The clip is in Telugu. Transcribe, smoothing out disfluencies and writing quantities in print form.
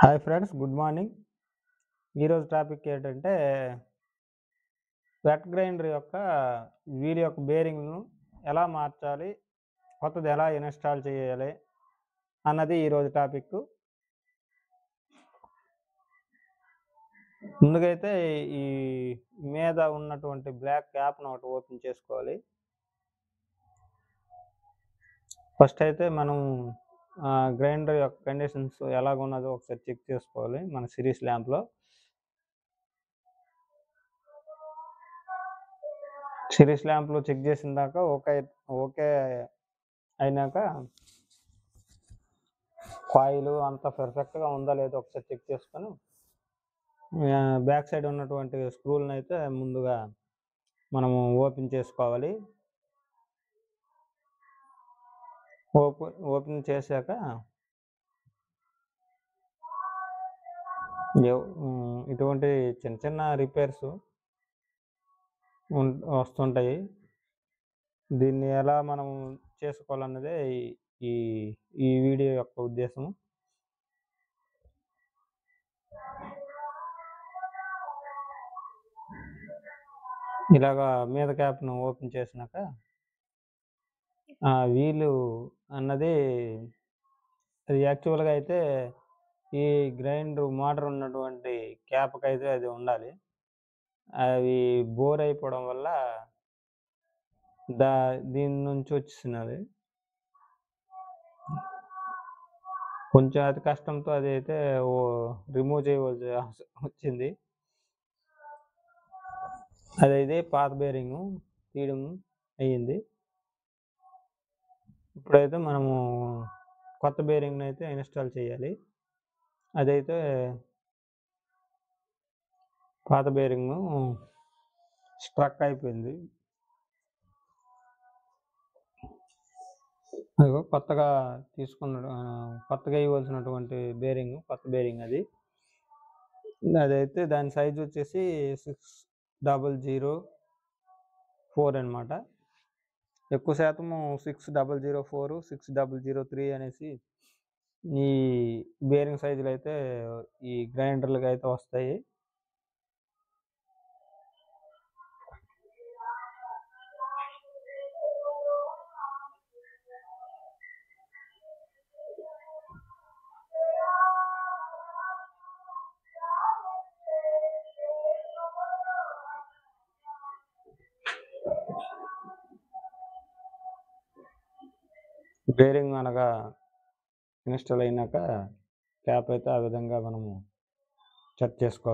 Hi friends, good morning. ఈరోజు టాపిక్ ఏంటంటే వెట్ గ్రైండర్ యొక్క వీల్ యొక్క బేరింగ్ను ఎలా మార్చాలి, కొత్తది ఎలా ఇన్స్టాల్ చేయాలి అన్నది ఈరోజు టాపిక్. ముందుగైతే ఈ మీద ఉన్నటువంటి బ్లాక్ క్యాప్ను ఒకటి ఓపెన్ చేసుకోవాలి. ఫస్ట్ అయితే మనం గ్రైండర్ యొక్క కండిషన్స్ ఎలాగున్నదో ఒకసారి చెక్ చేసుకోవాలి మన సిరీస్ ల్యాంప్లో. సిరీస్ ల్యాంప్లో చెక్ చేసిన దాకా ఓకే అయినాక కాయిల్ అంతా పర్ఫెక్ట్గా ఉందా లేదో ఒకసారి చెక్ చేసుకొని బ్యాక్ సైడ్ ఉన్నటువంటి స్క్రూలను అయితే ముందుగా మనము ఓపెన్ చేసుకోవాలి. ఓపెన్ చేశాక ఇటువంటి చిన్న చిన్న రిపేర్స్ వస్తుంటాయి. దీన్ని ఎలా మనం చేసుకోవాలన్నదే ఈ ఈ వీడియో యొక్క ఉద్దేశం. ఇలాగా మీద క్యాప్ను ఓపెన్ చేసినాక వీలు అన్నది అది యాక్చువల్గా అయితే ఈ గ్రైండర్ మోటార్ ఉన్నటువంటి క్యాప్కి అయితే అది ఉండాలి. అవి బోర్ అయిపోవడం వల్ల దీని నుంచి వచ్చినది కొంచెం అతి కష్టంతో అది అయితే రిమూవ్ చేయవలసి వచ్చింది. అదైతే పాత బేరింగ్ తీయడం అయ్యింది. ఇప్పుడైతే మనము కొత్త బేరింగ్ని అయితే ఇన్స్టాల్ చేయాలి. అదైతే పాత బేరింగ్ స్ట్రక్ అయిపోయింది. అదిగో కొత్తగా కొత్తగా ఇవ్వాల్సినటువంటి బేరింగ్, కొత్త బేరింగ్ అదైతే దాని సైజ్ వచ్చేసి 6004 అనమాట. ఎక్కువ శాతము 6004, 6003 అనేసి ఈ బేరింగ్ సైజులు అయితే ఈ గ్రైండర్లకు అయితే వస్తాయి. బేరింగ్ అనగా ఇన్స్టాల్ అయినాక క్యాప్ అయితే ఆ విధంగా మనము చెక్ చేసుకోవాలి.